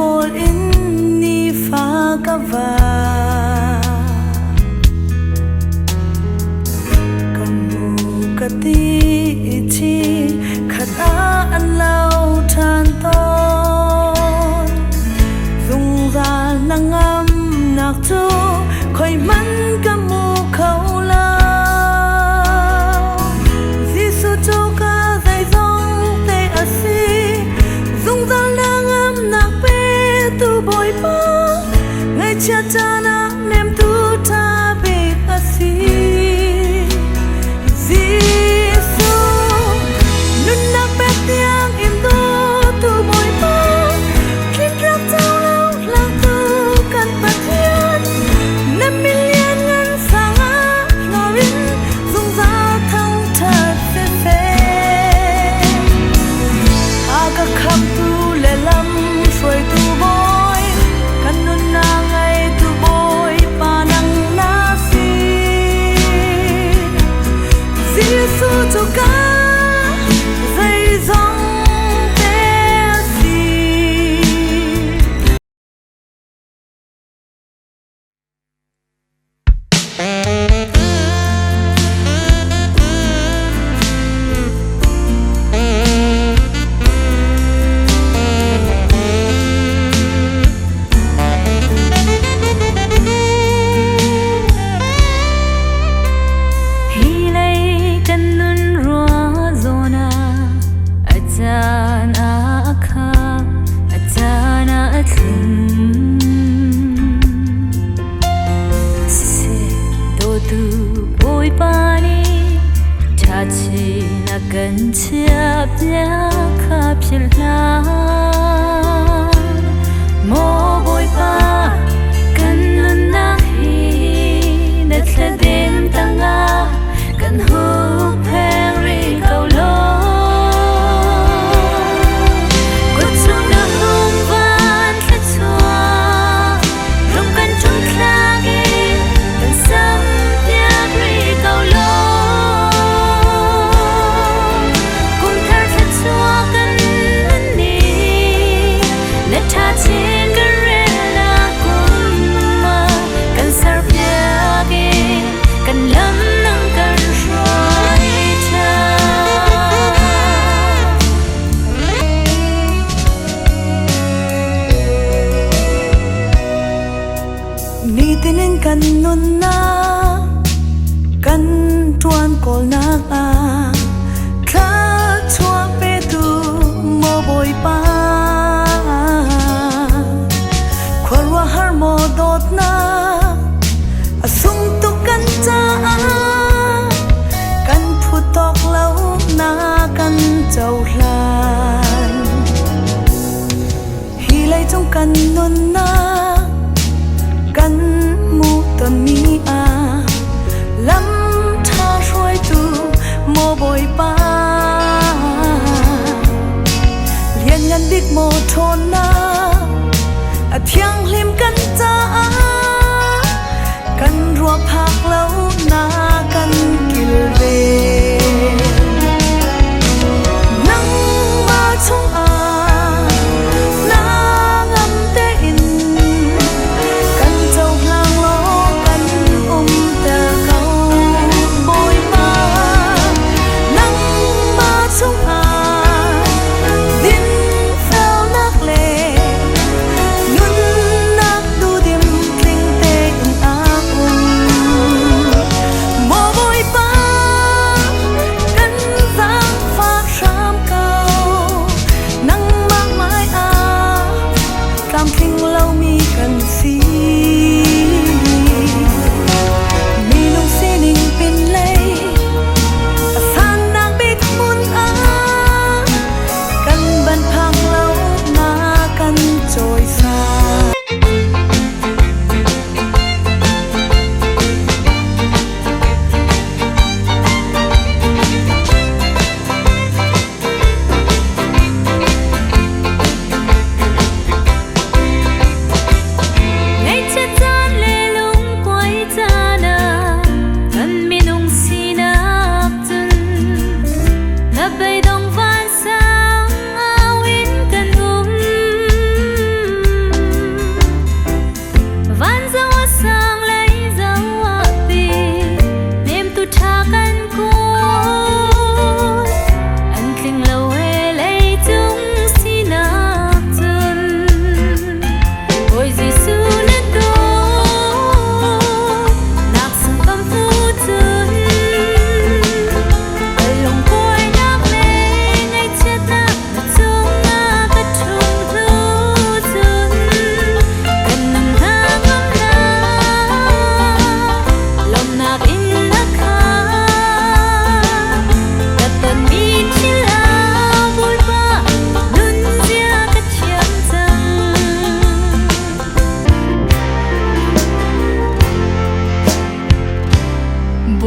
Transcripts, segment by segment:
kol in ni fa ka va kan mu ka ti chi khat a an lau than ton dung ra nangam nak tu khoi man ka mu khâu la Giêsu cho ka dai dong te asi dung ra nangam nak pe tu boy pa ngai cha cha na nem tu ta be asi Giêsu nun nak pe tiang im do tu boy pa kin rap tao lao lang tu kan pathian nam million ngan sanga lorin dung ra thang thật se se aga kham tu le lam soi tu boy kan nun na ngai tu boy pa nang na si Giêsu cho ka dây dòng te si Hilay kanun rua zona Atan akha Atana atlum Se do tu boy pani Chachi na kan chia pya kha phila Mo boy pa kanun na hi Na tladem tanga kan hu pheng ri kau lo Kut su na hum van tla chua Rung kan chung klagi kan sam tiak ri kau lo Kum thar tla chua kan nan ni Na tha chin kan re la kum ma Kan sar piagi kan lam nang kan roi cha Ni tinin kan nun na kan tuan kol na a Kha chua pe tu mo boy pa Khwarwa har mo dot na Asung tu kan cha a Kan phutok lau na kan chau hlan Hilay trong kan nun na Kan mu ton mi a Lam tha roi tu mo boy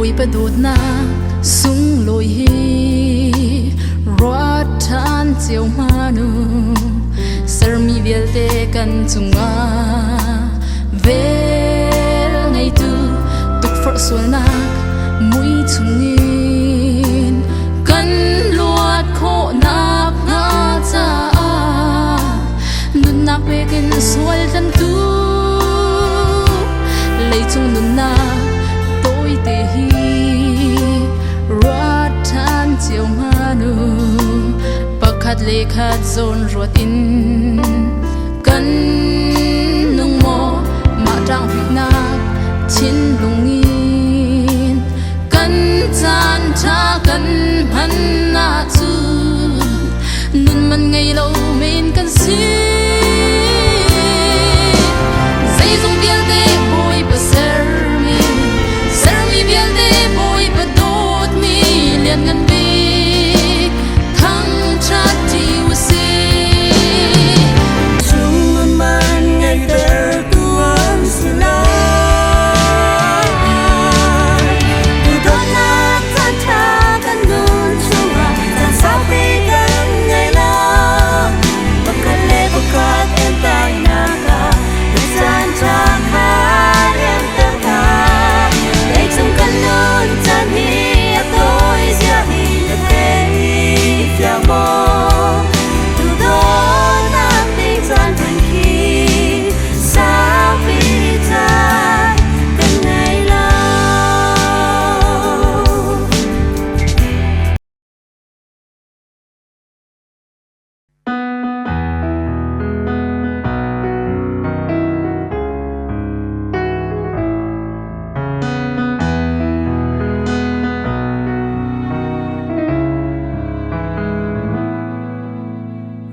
lối bờ đột na sung lối hi rót than chiều manu sar mi vial te kan chunga vel ngày tu tuk for sul na mui chungin kan luat kho nak nga cha nun nak bekin sual tan tu lei chung nun na tôi te hi rót than chiều manu pakhat le khat zon ruat in kan nung mo ma tang hui na chin lungin kan chan cha kan man na chu nun man ngei lo men kan si zai zong bial de boy pa ser mi bial de boy pa dot mi lian ngan bi thang cha ti wa si chung man man ngày ter tuan sila tu dot na chan cha kan nun chunga chan sa pi kan ngày la bakat le bakat en tai na ka chan cha kha em ta ka để chung kan nun chan hi a tôi sia hi le te ya mo tu dot na ting chan thân khi sa pi ta kan ngày la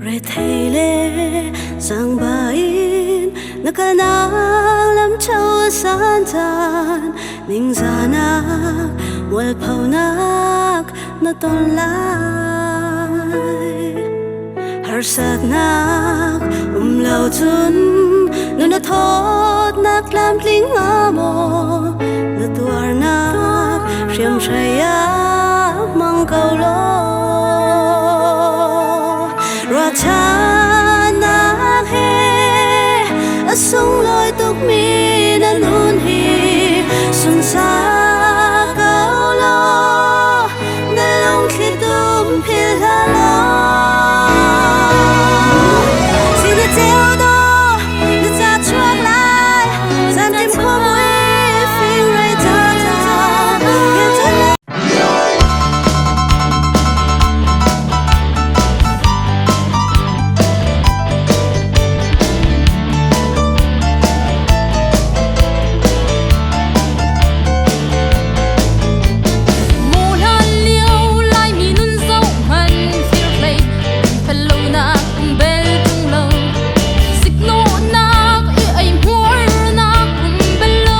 re thei le sang bain nakalang lam chau san tan ning zanak wal phau nak na ton lai har sat nak lâu chun nu na thot nak lam tling amo na tuar nak riam shaya mang kau lo ra cha nak he asung loi tuk mi na nun hi sun sa kau lo na long khi tum phil ha lo si na teo do na cha chuak lai san tim kho mui feel right ta ta can ta Hãy subscribe cho kênh Ghiền Mì Gõ để không bỏ lỡ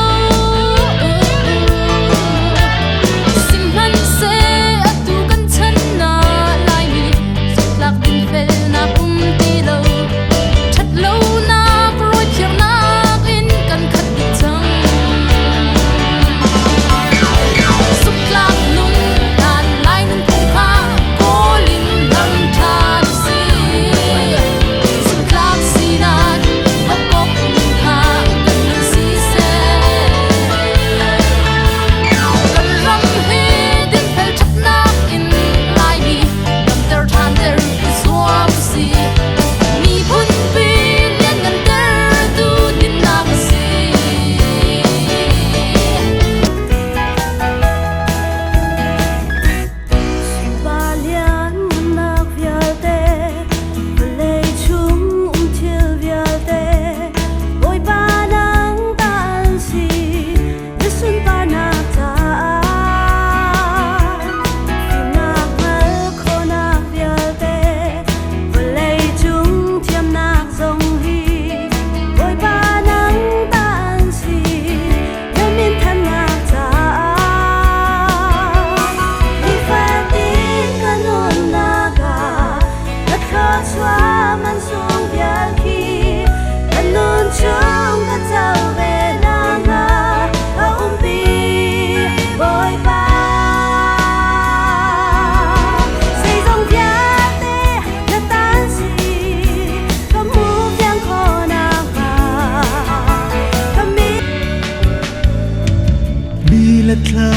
lệ thla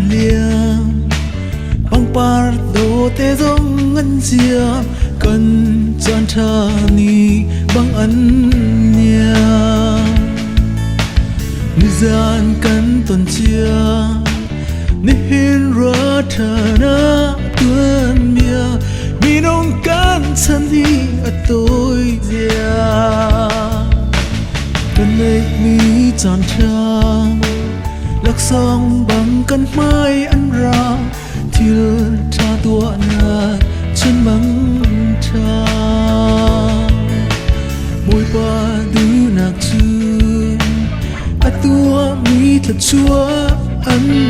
liam bang par do te dong ngan zia kan chan tha ni bang an nia ni zan kan ton chia ni hin ra tha na tuan mia mi nong kan chan ni a tôi zia kan nei mi chan tha lạc song bằng căn mai ăn ra thiêu cha tua na chân măng cha môi ba đứ nạc chư a tua mi thật chúa ăn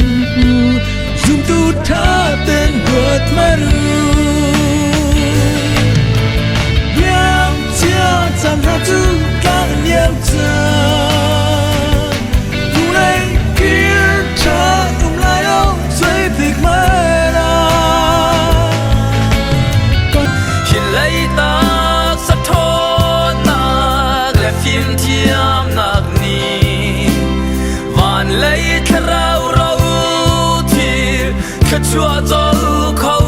dùng tu tha tên vượt mà ru nhang chia chẳng ra tu các nhang cha thiam nạc ni van lấy khá rau rau thịt khá chua dâu khâu